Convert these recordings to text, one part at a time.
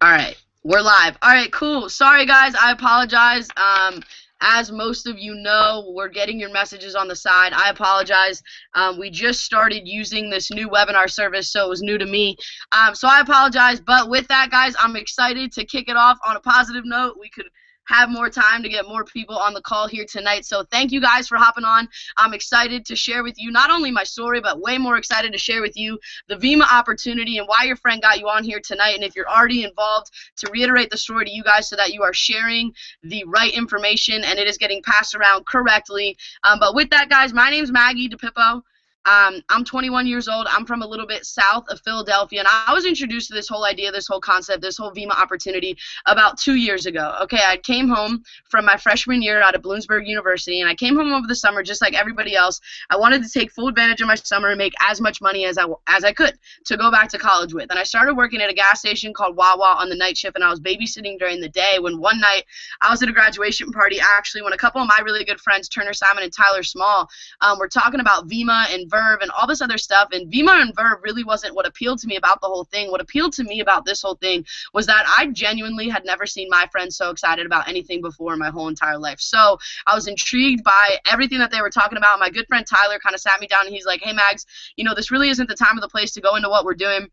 All right, we're live. All right, cool. Sorry, guys. I apologize. As most of you know, we're getting your messages on the side. I apologize. We just started using this new webinar service, so it was new to me. So I apologize. But with that, guys, I'm excited to kick it off on a positive note. We could have more time to get more people on the call here tonight. So thank you guys for hopping on. I'm excited to share with you not only my story, but way more excited to share with you the Vemma opportunity and why your friend got you on here tonight. And if you're already involved, to reiterate the story to you guys so that you are sharing the right information and it is getting passed around correctly. But with that, guys, my name's Maggie DePippo. I'm 21 years old. I'm from a little bit south of Philadelphia, and I was introduced to this whole idea, this whole concept, this whole Vemma opportunity about 2 years ago. Okay, I came home from my freshman year out of Bloomsburg University, and I came home over the summer just like everybody else. I wanted to take full advantage of my summer and make as much money as I could to go back to college with. And I started working at a gas station called Wawa on the night shift, and I was babysitting during the day when one night I was at a graduation party, actually, when a couple of my really good friends, Turner Simon and Tyler Small, were talking about Vemma and Verve and all this other stuff. And Vemma and Verve really wasn't what appealed to me about the whole thing. What appealed to me about this whole thing was that I genuinely had never seen my friends so excited about anything before in my whole entire life. So I was intrigued by everything that they were talking about. My good friend Tyler kind of sat me down and he's like, hey, Mags, this really isn't the time or the place to go into what we're doing.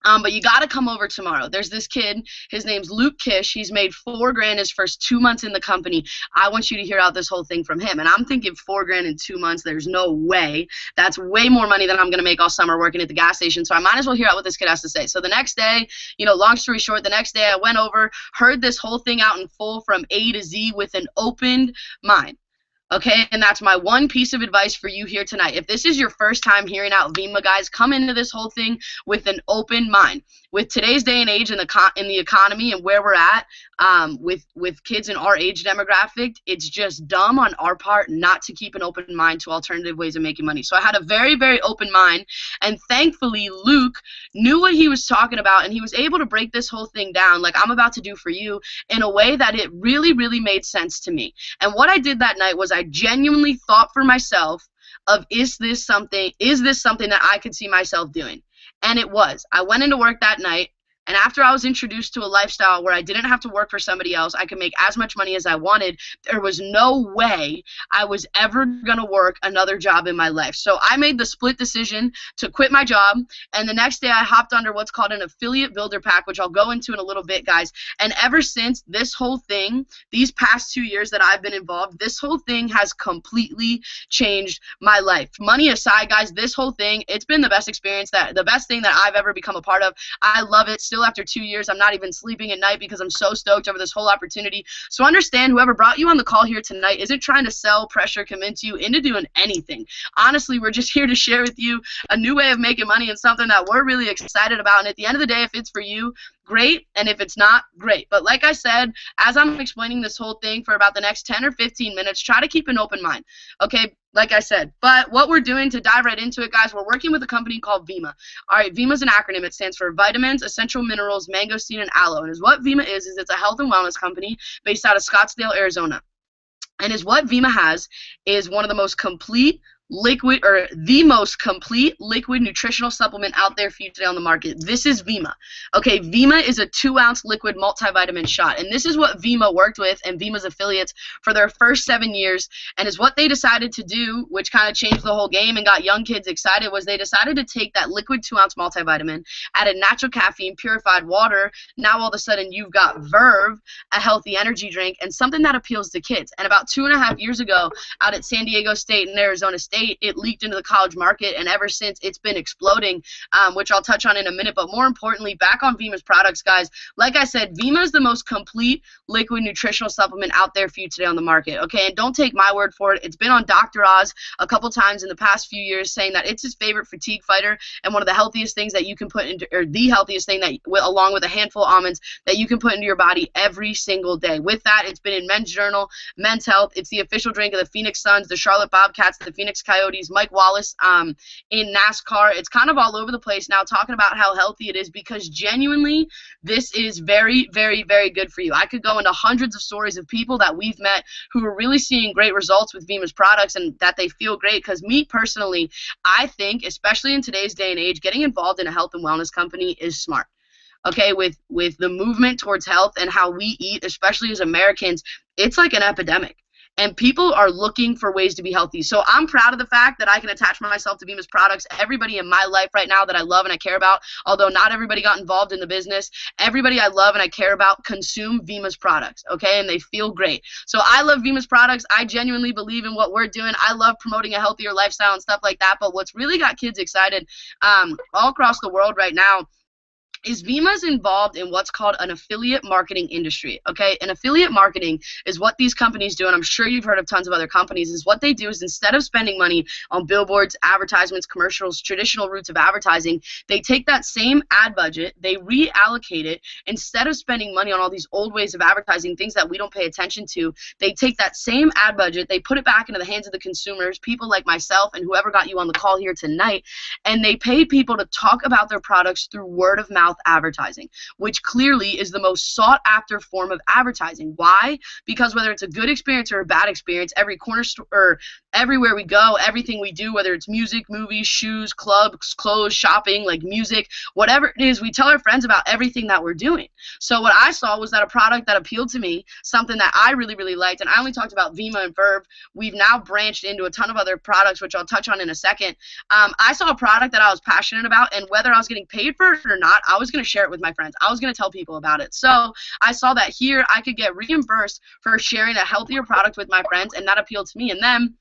But you got to come over tomorrow. There's this kid. His name's Luke Kish. He's made $4,000 his first 2 months in the company. I want you to hear out this whole thing from him. And I'm thinking $4,000 in 2 months. There's no way. That's way more money than I'm going to make all summer working at the gas station. So I might as well hear out what this kid has to say. So the next day, long story short, the next day I went over, heard this whole thing out in full from A to Z with an opened mind. Okay, and that's my one piece of advice for you here tonight. If this is your first time hearing out Vemma, guys, come into this whole thing with an open mind. With today's day and age in the economy and where we're at, with kids in our age demographic, it's just dumb on our part not to keep an open mind to alternative ways of making money. So I had a very, very open mind, and thankfully Luke knew what he was talking about, and he was able to break this whole thing down like I'm about to do for you in a way that it really, really made sense to me. And what I did that night was I genuinely thought for myself of, is this something that I could see myself doing? And it was. I went into work that night, and after I was introduced to a lifestyle where I didn't have to work for somebody else, I could make as much money as I wanted, there was no way I was ever going to work another job in my life. So I made the split decision to quit my job, and the next day I hopped under what's called an affiliate builder pack, which I'll go into in a little bit, guys. And ever since, this whole thing, these past 2 years that I've been involved, this whole thing has completely changed my life. Money aside, guys, this whole thing, it's been the best experience, the best thing that I've ever become a part of. I love it. Still after 2 years, I'm not even sleeping at night because I'm so stoked over this whole opportunity. So understand, whoever brought you on the call here tonight isn't trying to sell, pressure, convince you into doing anything. Honestly, we're just here to share with you a new way of making money and something that we're really excited about. And at the end of the day, if it's for you, great, and if it's not, great. But like I said, as I'm explaining this whole thing for about the next 10 or 15 minutes, try to keep an open mind, okay? Like I said. But what we're doing, to dive right into it, guys, we're working with a company called Vemma. All right, Vemma is an acronym. It stands for Vitamins, Essential Minerals, Mangosteen, and Aloe. And what Vemma is it's a health and wellness company based out of Scottsdale, Arizona. And what Vemma has is one of the most complete the most complete liquid nutritional supplement out there for you today on the market. This is Vemma. Okay, Vemma is a 2-ounce liquid multivitamin shot, and this is what Vemma worked with and Vemma's affiliates for their first 7 years, and is what they decided to do, which kind of changed the whole game and got young kids excited, was they decided to take that liquid 2-ounce multivitamin, added natural caffeine, purified water. Now all of a sudden you've got Verve, a healthy energy drink, and something that appeals to kids. And about 2.5 years ago, out at San Diego State and Arizona State, it leaked into the college market, and ever since it's been exploding, which I'll touch on in a minute. But more importantly, back on Vemma's products, guys, like I said, Vemma is the most complete liquid nutritional supplement out there for you today on the market, okay? And don't take my word for it. It's been on Dr. Oz a couple times in the past few years, saying that it's his favorite fatigue fighter and one of the healthiest things that you can put into, or the healthiest thing that, along with a handful of almonds, that you can put into your body every single day. With that, it's been in Men's Journal, Men's Health. It's the official drink of the Phoenix Suns, the Charlotte Bobcats, the Phoenix Coyotes, Mike Wallace in NASCAR. It's kind of all over the place now, talking about how healthy it is, because genuinely this is very, very, very good for you. I could go into hundreds of stories of people that we've met who are really seeing great results with Vemma's products and that they feel great, because me personally, I think, especially in today's day and age, getting involved in a health and wellness company is smart. okay, with the movement towards health and how we eat, especially as Americans, it's like an epidemic. And people are looking for ways to be healthy. So I'm proud of the fact that I can attach myself to Vemma's products. Everybody in my life right now that I love and I care about, although not everybody got involved in the business, everybody I love and I care about consume Vemma's products, okay? And they feel great. So I love Vemma's products. I genuinely believe in what we're doing. I love promoting a healthier lifestyle and stuff like that. But what's really got kids excited all across the world right now is Vemma's involved in what's called an affiliate marketing industry, okay? And affiliate marketing is what these companies do, and I'm sure you've heard of tons of other companies, is what they do is instead of spending money on billboards, advertisements, commercials, traditional routes of advertising, they take that same ad budget, they reallocate it. Instead of spending money on all these old ways of advertising, things that we don't pay attention to, they take that same ad budget, they put it back into the hands of the consumers, people like myself and whoever got you on the call here tonight, and they pay people to talk about their products through word of mouth advertising, which clearly is the most sought after form of advertising. Why? Because whether it's a good experience or a bad experience, every corner store or everywhere we go, everything we do, whether it's music, movies, shoes, clubs, clothes, shopping, like music, whatever it is, we tell our friends about everything that we're doing. So what I saw was that a product that appealed to me, something that I really, really liked, and I only talked about Vemma and Verve. We've now branched into a ton of other products, which I'll touch on in a second. I saw a product that I was passionate about, and whether I was getting paid for it or not, I was going to share it with my friends. I was going to tell people about it. So I saw that here I could get reimbursed for sharing a healthier product with my friends, and that appealed to me. And then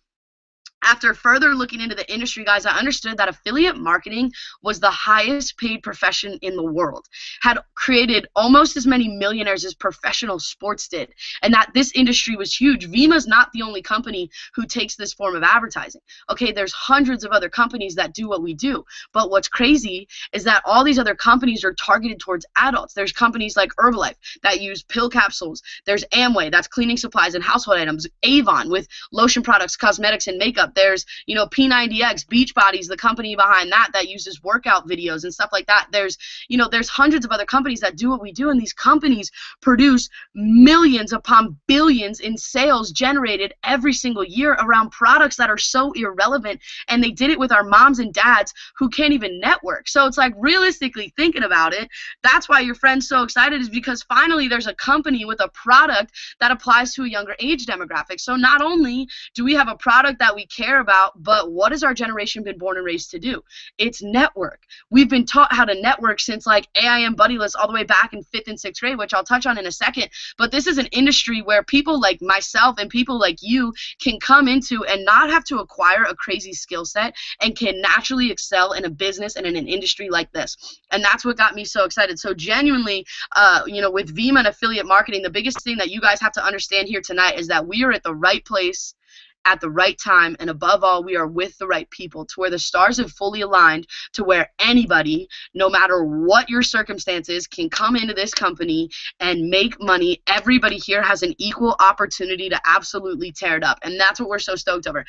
after further looking into the industry, guys, I understood that affiliate marketing was the highest paid profession in the world, had created almost as many millionaires as professional sports did, and that this industry was huge. Vemma's not the only company who takes this form of advertising. Okay, there's hundreds of other companies that do what we do, but what's crazy is that all these other companies are targeted towards adults. There's companies like Herbalife that use pill capsules. There's Amway, that's cleaning supplies and household items. Avon with lotion products, cosmetics, and makeup. There's, P90X, Beachbody's the company behind that uses workout videos and stuff like that. There's hundreds of other companies that do what we do, and these companies produce millions upon billions in sales generated every single year around products that are so irrelevant, and they did it with our moms and dads who can't even network. So it's like, realistically thinking about it, that's why your friend's so excited, is because finally there's a company with a product that applies to a younger age demographic. So not only do we have a product that we care about, but what has our generation been born and raised to do? It's network. We've been taught how to network since like AIM buddy lists all the way back in 5th and 6th grade, which I'll touch on in a second. But this is an industry where people like myself and people like you can come into and not have to acquire a crazy skill set and can naturally excel in a business and in an industry like this. And that's what got me so excited. So genuinely, with Vemma and affiliate marketing, the biggest thing that you guys have to understand here tonight is that we are at the right place at the right time, and above all, we are with the right people, to where the stars have fully aligned, to where anybody, no matter what your circumstances, can come into this company and make money. Everybody here has an equal opportunity to absolutely tear it up, and that's what we're so stoked over.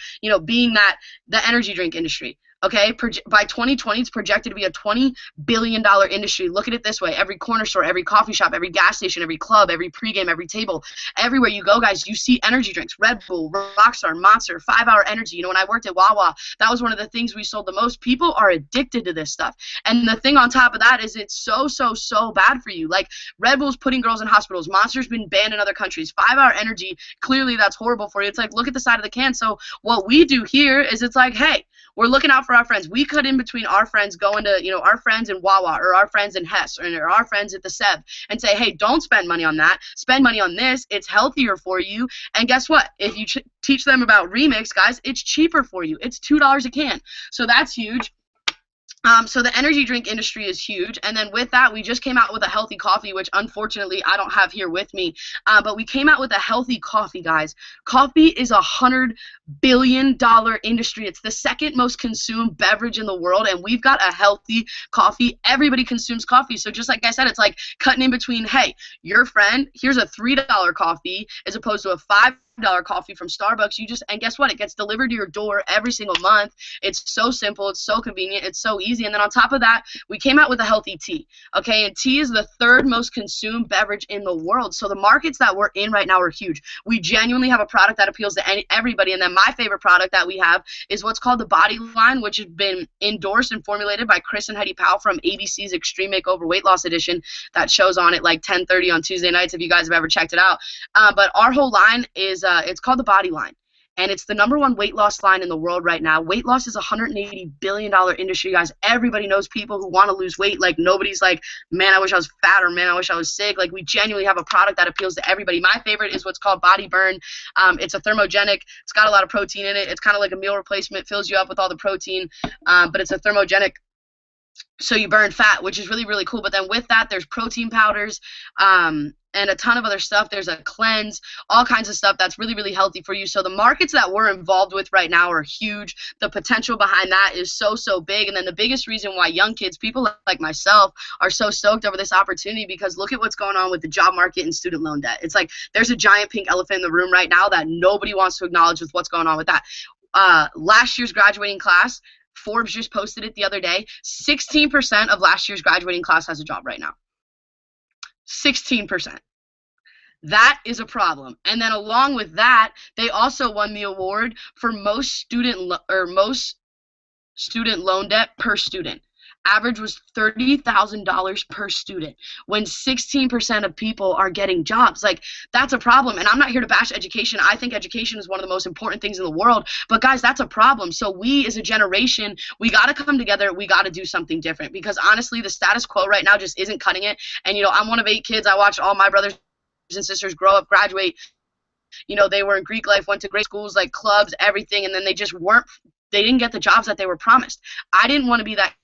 Being that the energy drink industry, okay, by 2020, it's projected to be a $20 billion industry. Look at it this way. Every corner store, every coffee shop, every gas station, every club, every pregame, every table, everywhere you go, guys, you see energy drinks. Red Bull, Rockstar, Monster, 5-Hour Energy. When I worked at Wawa, that was one of the things we sold the most. People are addicted to this stuff. And the thing on top of that is it's so, so, so bad for you. Like, Red Bull's putting girls in hospitals. Monster's been banned in other countries. 5-Hour Energy, clearly that's horrible for you. It's like, look at the side of the can. So what we do here is it's like, hey, we're looking out for our friends. We cut in between our friends going to, our friends in Wawa or our friends in Hess or our friends at the Seb and say, hey, don't spend money on that. Spend money on this. It's healthier for you. And guess what? If you teach them about Remix, guys, it's cheaper for you. It's $2 a can. So that's huge. So the energy drink industry is huge, and then with that, we just came out with a healthy coffee, which unfortunately I don't have here with me, but we came out with a healthy coffee, guys. Coffee is a $100 billion industry. It's the second most consumed beverage in the world, and we've got a healthy coffee. Everybody consumes coffee, so just like I said, it's like cutting in between, hey, your friend, here's a $3 coffee as opposed to a $5 coffee from Starbucks. And guess what? It gets delivered to your door every single month. It's so simple. It's so convenient. It's so easy. And then on top of that, we came out with a healthy tea. Okay, and tea is the third most consumed beverage in the world. So the markets that we're in right now are huge. We genuinely have a product that appeals to everybody. And then my favorite product that we have is what's called the Body Line, which has been endorsed and formulated by Chris and Heidi Powell from ABC's Extreme Makeover Weight Loss Edition that shows on at like 10:30 on Tuesday nights if you guys have ever checked it out. But our whole line is it's called the Body Line, and it's the #1 weight loss line in the world right now. Weight loss is a $180 billion industry, guys. Everybody knows people who want to lose weight. Like, nobody's like, man, I wish I was fat, or man, I wish I was sick. Like, we genuinely have a product that appeals to everybody. My favorite is what's called Body Burn. It's a thermogenic. It's got a lot of protein in it. It's kind of like a meal replacement. Fills you up with all the protein, but it's a thermogenic. So you burn fat, which is really, really cool. But then with that, there's protein powders and a ton of other stuff. There's a cleanse, all kinds of stuff that's really, really healthy for you. So the markets that we're involved with right now are huge. The potential behind that is so, so big. And then the biggest reason why young kids, people like myself, are so stoked over this opportunity, because look at what's going on with the job market and student loan debt. It's like there's a giant pink elephant in the room right now that nobody wants to acknowledge with what's going on with that. Last year's graduating class, Forbes just posted it the other day, 16% of last year's graduating class has a job right now. 16%. That is a problem. And then along with that, they also won the award for most student loan debt per student. Average was $30,000 per student when 16% of people are getting jobs. Like, that's a problem. And I'm not here to bash education. I think education is one of the most important things in the world. But guys, that's a problem. So we as a generation, we got to come together. We got to do something different, because honestly, the status quo right now just isn't cutting it. And, I'm one of 8 kids. I watched all my brothers and sisters grow up, graduate. They were in Greek life, went to great schools, like clubs, everything. And then they didn't get the jobs that they were promised. I didn't want to be that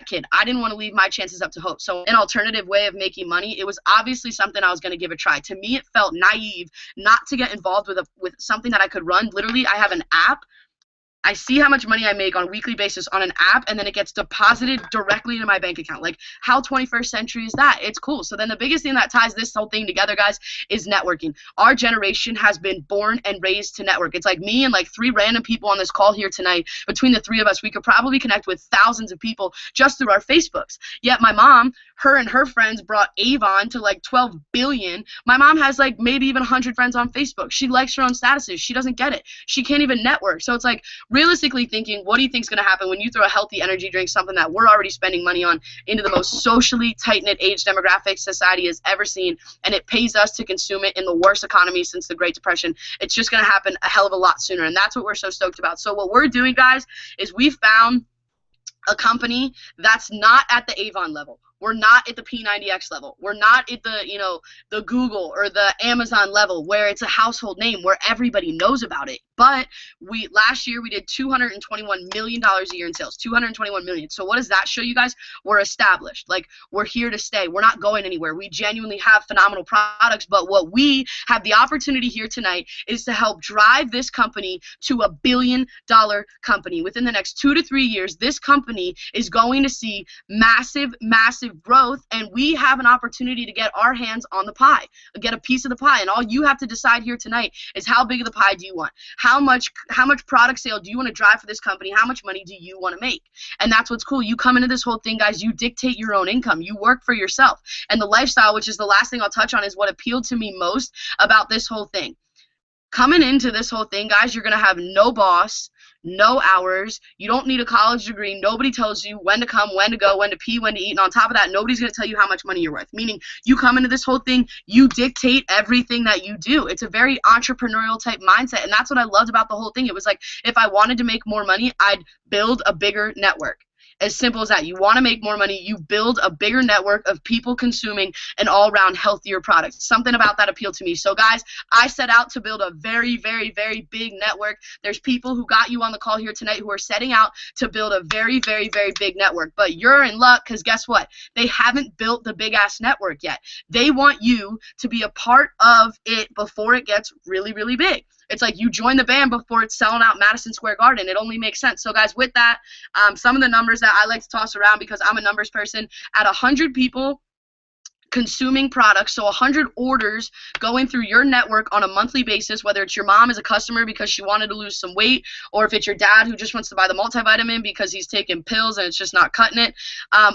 kid. I didn't want to leave my chances up to hope. So an alternative way of making money, it was obviously something I was going to give a try. To me, it felt naive not to get involved with something that I could run. Literally, I have an app. I see how much money I make on a weekly basis on an app, and then it gets deposited directly into my bank account. Like, how 21st century is that? It's cool. So then the biggest thing that ties this whole thing together, guys, is networking. Our generation has been born and raised to network. It's like me and like 3 random people on this call here tonight. Between the 3 of us, we could probably connect with thousands of people just through our Facebooks. Yet my mom, her and her friends brought Avon to like 12 billion. My mom has like maybe even 100 friends on Facebook. She likes her own statuses. She doesn't get it. She can't even network. So it's like, realistically thinking, what do you think is going to happen when you throw a healthy energy drink, something that we're already spending money on, into the most socially tight-knit age demographic society has ever seen, and it pays us to consume it in the worst economy since the Great Depression? It's just going to happen a hell of a lot sooner, and that's what we're so stoked about. So what we're doing, guys, is we found a company that's not at the Avon level. We're not at the P90X level. We're not at the, the Google or the Amazon level where it's a household name where everybody knows about it. But last year we did $221 million a year in sales, $221 million. So what does that show you guys? We're established. Like, we're here to stay. We're not going anywhere. We genuinely have phenomenal products. But what we have the opportunity here tonight is to help drive this company to $1 billion company. Within the next 2 to 3 years, this company is going to see massive, massive growth, and we have an opportunity to get our hands on the pie, get a piece of the pie. And all you have to decide here tonight is, how big of the pie do you want? How much product sale do you want to drive for this company? How much money do you want to make? And that's what's cool. You come into this whole thing, guys, you dictate your own income. You work for yourself. And the lifestyle, which is the last thing I'll touch on, is what appealed to me most about this whole thing. Coming into this whole thing, guys, you're going to have no boss, no hours. You don't need a college degree. Nobody tells you when to come, when to go, when to pee, when to eat. And on top of that, nobody's going to tell you how much money you're worth. Meaning, you come into this whole thing, you dictate everything that you do. It's a very entrepreneurial type mindset. And that's what I loved about the whole thing. It was like, if I wanted to make more money, I'd build a bigger network. As simple as that. You want to make more money, you build a bigger network of people consuming an all-around healthier product. Something about that appealed to me. So guys, I set out to build a very, very, very big network. There's people who got you on the call here tonight who are setting out to build a very, very, very big network. But you're in luck, because guess what? They haven't built the big-ass network yet. They want you to be a part of it before it gets really, really big. It's like you join the band before it's selling out Madison Square Garden. It only makes sense. So, guys, with that, some of the numbers that I like to toss around, because I'm a numbers person, at 100 people consuming products, so 100 orders going through your network on a monthly basis, whether it's your mom as a customer because she wanted to lose some weight, or if it's your dad who just wants to buy the multivitamin because he's taking pills and it's just not cutting it,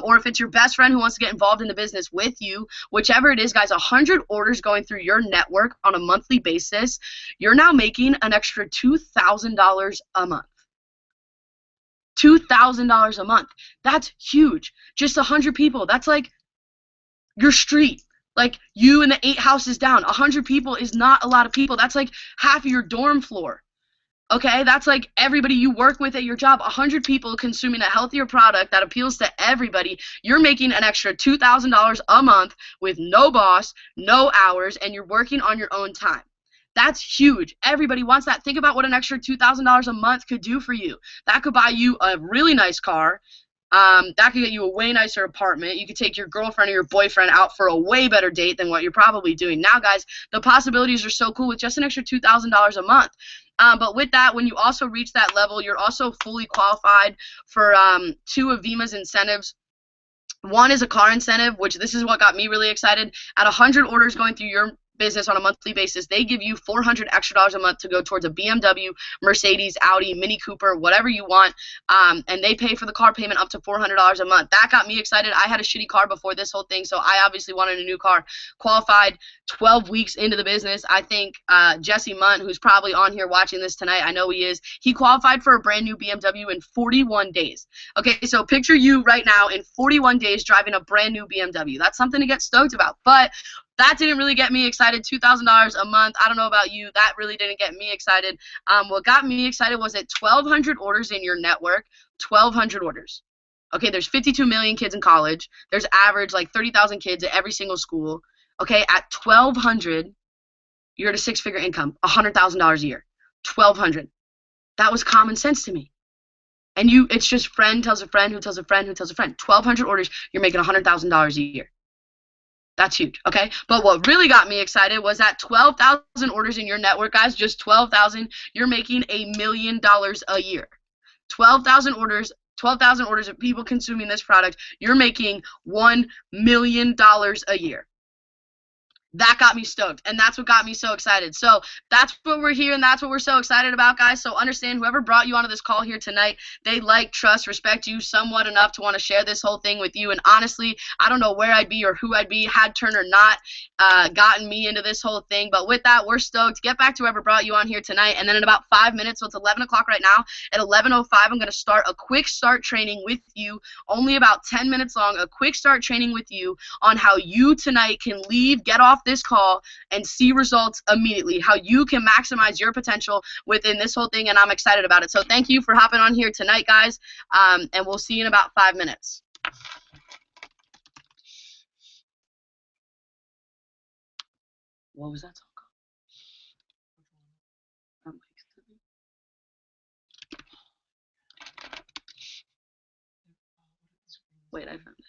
or if it's your best friend who wants to get involved in the business with you, whichever it is, guys, 100 orders going through your network on a monthly basis, you're now making an extra $2,000 a month. $2,000 a month. That's huge. Just 100 people. That's like your street. Like you and the 8 houses down. 100 people is not a lot of people. That's like half of your dorm floor. Okay? That's like everybody you work with at your job. 100 people consuming a healthier product that appeals to everybody. You're making an extra $2,000 a month with no boss, no hours, and you're working on your own time. That's huge. Everybody wants that. Think about what an extra $2,000 a month could do for you. That could buy you a really nice car. That could get you a way nicer apartment. You could take your girlfriend or your boyfriend out for a way better date than what you're probably doing now, guys. The possibilities are so cool with just an extra $2,000 a month. But with that, when you also reach that level, you're also fully qualified for 2 of Vemma's incentives. One is a car incentive, which this is what got me really excited. At 100 orders going through your business on a monthly basis, they give you $400 extra a month to go towards a BMW, Mercedes, Audi, Mini Cooper, whatever you want, and they pay for the car payment up to $400 a month. That got me excited. I had a shitty car before this whole thing, so I obviously wanted a new car. Qualified 12 weeks into the business. I think Jesse Munt, who's probably on here watching this tonight, I know he is, he qualified for a brand new BMW in 41 days. Okay, so picture you right now in 41 days driving a brand new BMW. That's something to get stoked about, but that didn't really get me excited. $2,000 a month. I don't know about you. That really didn't get me excited. What got me excited was at 1,200 orders in your network. 1,200 orders. Okay, there's 52 million kids in college. There's average like 30,000 kids at every single school. Okay, at 1,200, you're at a 6-figure income, $100,000 a year. 1,200. That was common sense to me. And it's just friend tells a friend who tells a friend who tells a friend. 1,200 orders, you're making $100,000 a year. That's huge, okay? But what really got me excited was that 12,000 orders in your network, guys, just 12,000, you're making $1 million a year. 12,000 orders of people consuming this product, you're making $1 million a year. That got me stoked, and that's what got me so excited. So that's what we're here, and that's what we're so excited about, guys. So understand, whoever brought you onto this call here tonight, they like, trust, respect you somewhat enough to want to share this whole thing with you. And honestly, I don't know where I'd be or who I'd be had Turner not gotten me into this whole thing. But with that, we're stoked. Get back to whoever brought you on here tonight, and then in about 5 minutes, so it's 11 o'clock right now, at 11:05, I'm going to start a quick start training with you, only about 10 minutes long, a quick start training with you on how you tonight can leave, get off this call and see results immediately, how you can maximize your potential within this whole thing, and I'm excited about it. So thank you for hopping on here tonight, guys, and we'll see you in about 5 minutes. What was that song called? Wait, I found it.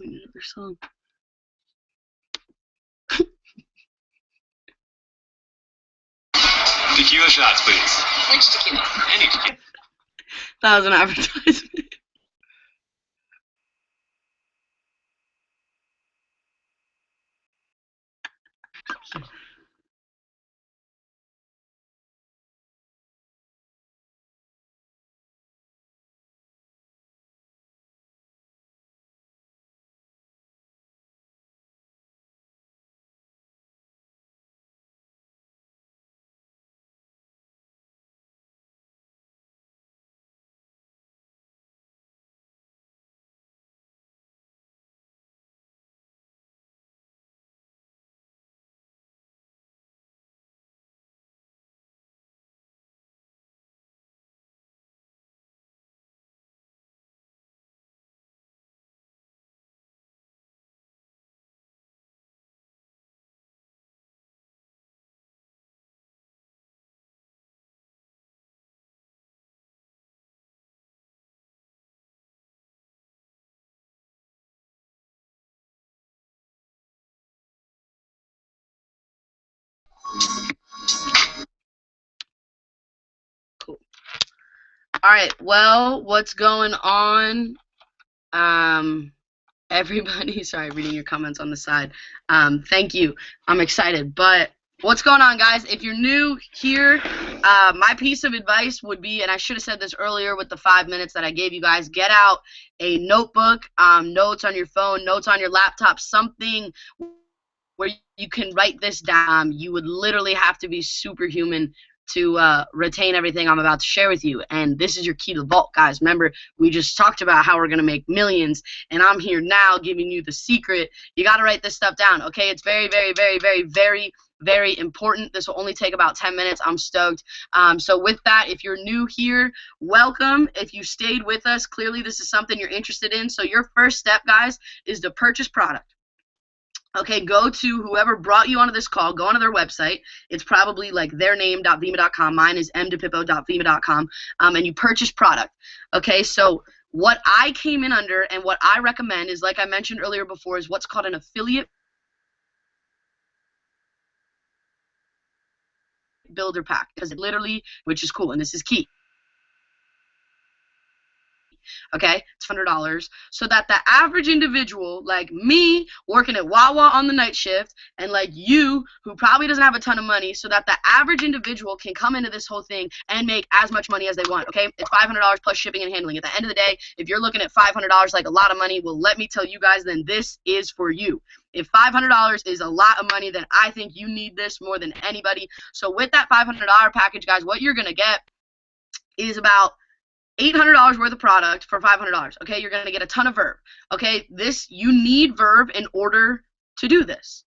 Another song. Tequila shots, please. Which tequila? Any tequila. That was an advertisement. Cool. All right. Well, what's going on? Everybody, sorry, reading your comments on the side. Thank you. I'm excited. But what's going on, guys? If you're new here, my piece of advice would be, and I should have said this earlier with the 5 minutes that I gave you guys, get out a notebook, notes on your phone, notes on your laptop, something where you can write this down. You would literally have to be superhuman to retain everything I'm about to share with you. And this is your key to the vault, guys. Remember, we just talked about how we're going to make millions, and I'm here now giving you the secret. You got to write this stuff down, okay? It's very, very, very, very, very, very important. This will only take about 10 minutes. I'm stoked. So with that, if you're new here, welcome. If you stayed with us, clearly this is something you're interested in. So your first step, guys, is to purchase product. Okay, go to whoever brought you onto this call, go onto their website. It's probably like their name.vemma.com. Mine is mdepippo.vemma.com, and you purchase product. Okay, so what I came in under and what I recommend is, like I mentioned earlier before, is what's called an affiliate builder pack, because it literally, which is cool, and this is key. Okay, it's $100, so that the average individual like me working at Wawa on the night shift, and like you who probably doesn't have a ton of money, so that the average individual can come into this whole thing and make as much money as they want. Okay, it's $500 plus shipping and handling. At the end of the day, if you're looking at $500 like a lot of money, well, let me tell you guys, then this is for you. If $500 is a lot of money, then I think you need this more than anybody. So with that $500 package, guys, what you're gonna get is about $800 worth of product for $500. Okay, you're gonna get a ton of verb. Okay, you need verb in order to do this.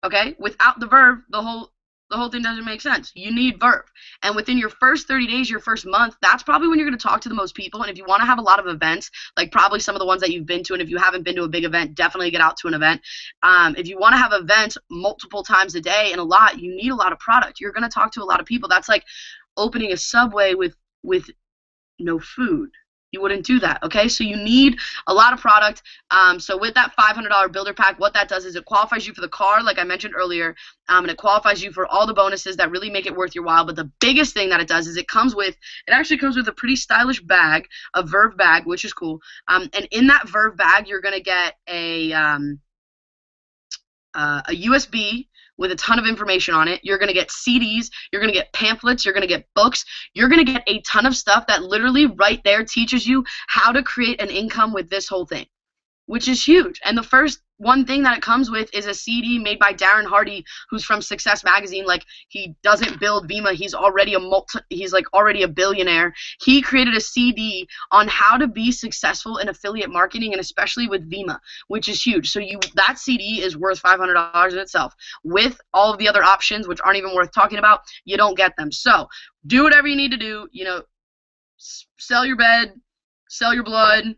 Okay, without the verb, the whole thing doesn't make sense. You need verb, and within your first 30 days, your first month, that's probably when you're gonna talk to the most people. And if you want to have a lot of events, like probably some of the ones that you've been to, and if you haven't been to a big event, definitely get out to an event. If you want to have events multiple times a day and a lot, you need a lot of product. You're gonna talk to a lot of people. That's like opening a Subway with no food. You wouldn't do that. Okay, so you need a lot of product. So with that $500 builder pack, what that does is it qualifies you for the car, like I mentioned earlier, and it qualifies you for all the bonuses that really make it worth your while. But the biggest thing that it does is it actually comes with a pretty stylish bag, a Verve bag, which is cool. And in that Verve bag, you're gonna get a USB with a ton of information on it. You're going to get CDs, you're going to get pamphlets, you're going to get books, you're going to get a ton of stuff that literally right there teaches you how to create an income with this whole thing, which is huge. And the first one thing that it comes with is a CD made by Darren Hardy, who's from Success Magazine. Like, he doesn't build Vemma, he's already a billionaire. He created a CD on how to be successful in affiliate marketing, and especially with Vemma, which is huge. So that CD is worth $500 in itself. With all of the other options, which aren't even worth talking about, you don't get them. So do whatever you need to do. You know, sell your bed, sell your blood,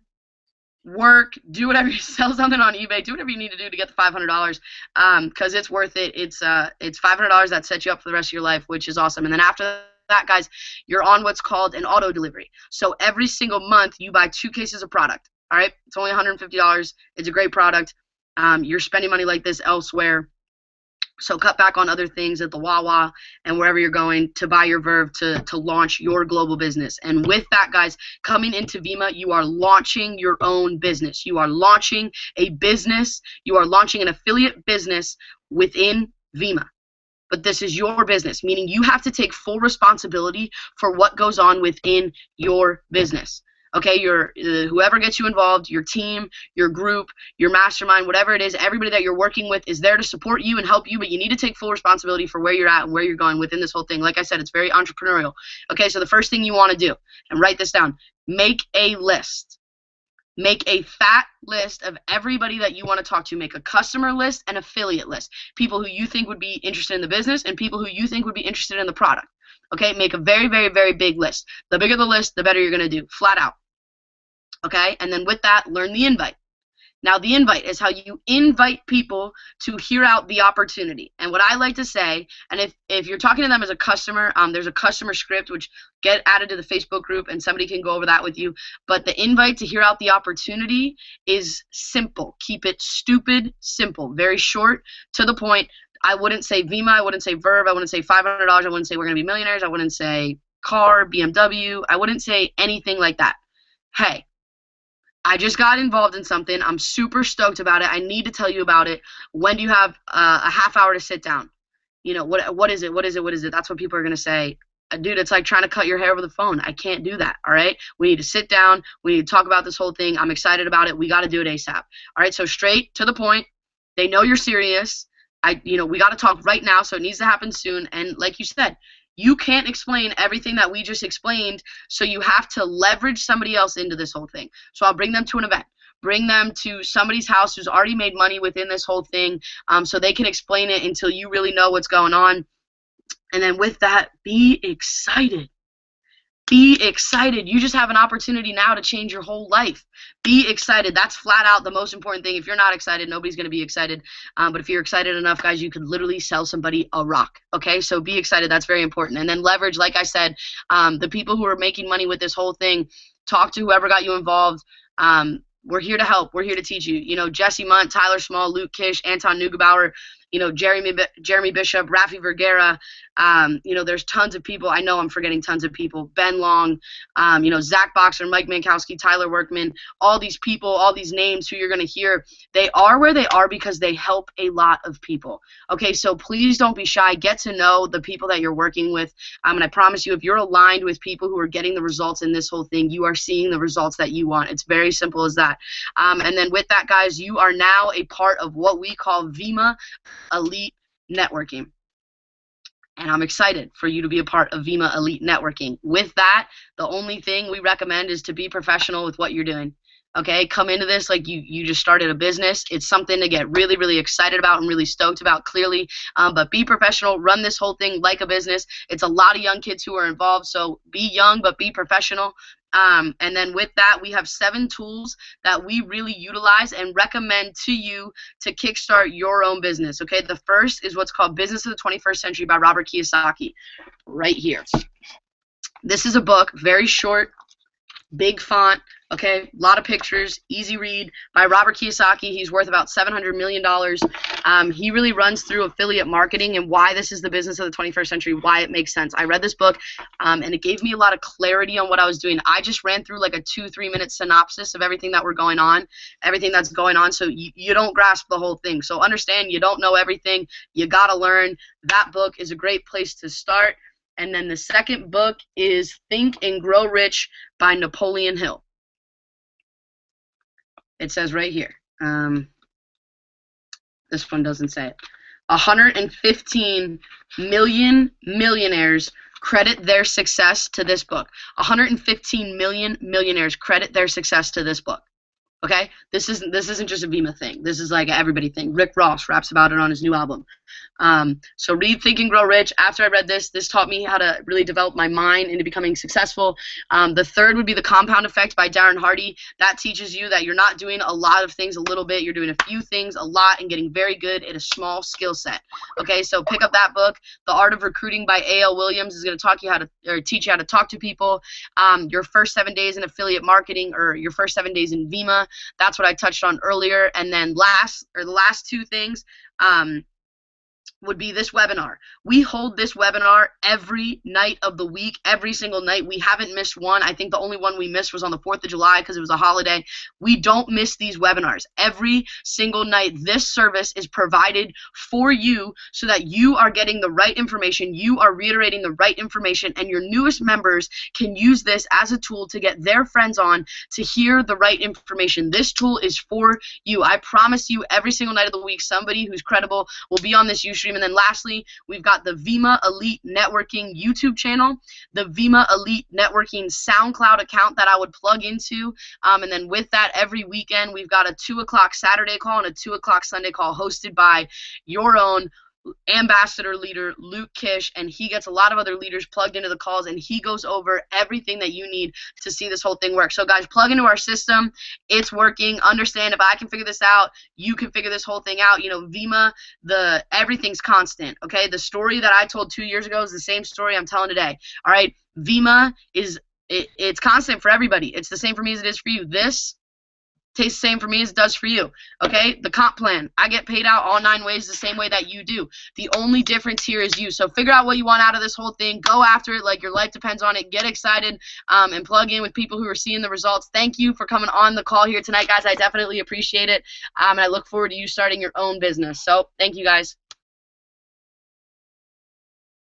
work, do whatever, sell something on eBay, do whatever you need to do to get the $500, because it's worth it. It's $500 that sets you up for the rest of your life, which is awesome. And then after that, guys, you're on what's called an auto delivery. So every single month you buy 2 cases of product. All right, it's only $150. It's a great product. You're spending money like this elsewhere. So cut back on other things at the Wawa and wherever you're going to buy your Verve to launch your global business. And with that, guys, coming into Vemma, you are launching your own business. You are launching a business. You are launching an affiliate business within Vemma. But this is your business, meaning you have to take full responsibility for what goes on within your business. Okay, whoever gets you involved, your team, your group, your mastermind, whatever it is, everybody that you're working with is there to support you and help you, but you need to take full responsibility for where you're at and where you're going within this whole thing. Like I said, it's very entrepreneurial. Okay, so the first thing you want to do, and write this down, make a list. Make a fat list of everybody that you want to talk to. Make a customer list and affiliate list. People who you think would be interested in the business and people who you think would be interested in the product. Okay, make a very, very, very big list. The bigger the list, the better you're going to do, flat out. Okay, and then with that, learn the invite. Now, the invite is how you invite people to hear out the opportunity. And what I like to say, and if you're talking to them as a customer, there's a customer script which get added to the Facebook group, and somebody can go over that with you. But the invite to hear out the opportunity is simple. Keep it stupid simple, very short, to the point. I wouldn't say Vemma, I wouldn't say Verve, I wouldn't say $500, I wouldn't say we're going to be millionaires, I wouldn't say car, BMW, I wouldn't say anything like that. Hey, I just got involved in something. I'm super stoked about it. I need to tell you about it. When do you have a half hour to sit down? You know, what is it? What is it? What is it? That's what people are going to say. Dude, it's like trying to cut your hair over the phone. I can't do that, all right? We need to sit down. We need to talk about this whole thing. I'm excited about it. We got to do it ASAP. All right, so straight to the point. They know you're serious. We got to talk right now, so it needs to happen soon. And like you said, you can't explain everything that we just explained, so you have to leverage somebody else into this whole thing. So I'll bring them to an event. bring them to somebody's house who's already made money within this whole thing, so they can explain it until you really know what's going on. And then with that, be excited. Be excited. You just have an opportunity now to change your whole life. Be excited. That's flat out the most important thing. If you're not excited, nobody's going to be excited. But if you're excited enough, guys, you could literally sell somebody a rock. Okay, so be excited. That's very important. And then leverage, like I said, the people who are making money with this whole thing, talk to whoever got you involved. We're here to help. We're here to teach you. You know, Jesse Munt, Tyler Small, Luke Kish, Anton Neugebauer, you know, Jeremy Bishop, Rafi Vergara. You know, there's tons of people. I know I'm forgetting tons of people. Ben Long, you know, Zach Boxer, Mike Mankowski, Tyler Workman, all these people, all these names who you're going to hear, they are where they are because they help a lot of people. Okay, so please don't be shy. Get to know the people that you're working with. And I promise you, if you're aligned with people who are getting the results in this whole thing, you are seeing the results that you want. It's very simple as that. And then with that, guys, you are now a part of what we call Vemma Elite Networking. And I'm excited for you to be a part of Vemma Elite Networking. With that, the only thing we recommend is to be professional with what you're doing. Okay, come into this like you just started a business. It's something to get really, really excited about and really stoked about, clearly. But be professional. Run this whole thing like a business. It's a lot of young kids who are involved, so be young but be professional. And then with that, we have 7 tools that we really utilize and recommend to you to kickstart your own business. Okay, the first is what's called Business of the 21st Century by Robert Kiyosaki, right here. This is a book, very short, big font, okay, a lot of pictures, easy read, by Robert Kiyosaki. He's worth about $700 million. He really runs through affiliate marketing and why this is the business of the 21st century, why it makes sense. I read this book, and it gave me a lot of clarity on what I was doing. I just ran through like a 2-3 minute synopsis of everything that everything that's going on, so you don't grasp the whole thing. So understand, you don't know everything. You got to learn. That book is a great place to start. And then the second book is Think and Grow Rich by Napoleon Hill. It says right here. This one doesn't say it. 115 million millionaires credit their success to this book. 115 million millionaires credit their success to this book. Okay, this isn't just a Vemma thing. This is like an everybody thing. Rick Ross raps about it on his new album. So read Think and Grow Rich. After I read this taught me how to really develop my mind into becoming successful. The third would be The Compound Effect by Darren Hardy. That teaches you that you're not doing a lot of things a little bit. You're doing a few things a lot and getting very good at a small skill set. Okay, so pick up that book. The Art of Recruiting by A.L. Williams is going to teach you how to talk to people. Your first 7 days in affiliate marketing, or your first 7 days in Vemma. That's what I touched on earlier. And then the last 2 things would be this webinar. We hold this webinar every night of the week, every single night. We haven't missed one. I think the only one we missed was on the 4th of July because it was a holiday. We don't miss these webinars. Every single night, this service is provided for you so that you are getting the right information, you are reiterating the right information, and your newest members can use this as a tool to get their friends on to hear the right information. This tool is for you. I promise you, every single night of the week, somebody who's credible will be on this YouTube. And then lastly, we've got the Vemma Elite Networking YouTube channel, the Vemma Elite Networking SoundCloud account that I would plug into, and then with that, every weekend we've got a 2 o'clock Saturday call and a 2 o'clock Sunday call hosted by your own ambassador leader Luke Kish, and he gets a lot of other leaders plugged into the calls, and he goes over everything that you need to see this whole thing work. So guys, plug into our system. It's working. Understand, if I can figure this out, you can figure this whole thing out. You know, Vemma, everything's constant. Okay, the story that I told 2 years ago is the same story I'm telling today. All right, Vemma it's constant for everybody. It's the same for me as it is for you. This tastes the same for me as it does for you. Okay, the comp plan, I get paid out all 9 ways the same way that you do. The only difference here is you. So figure out what you want out of this whole thing. Go after it like your life depends on it. Get excited, and plug in with people who are seeing the results. Thank you for coming on the call here tonight, guys. I definitely appreciate it, and I look forward to you starting your own business. So thank you, guys.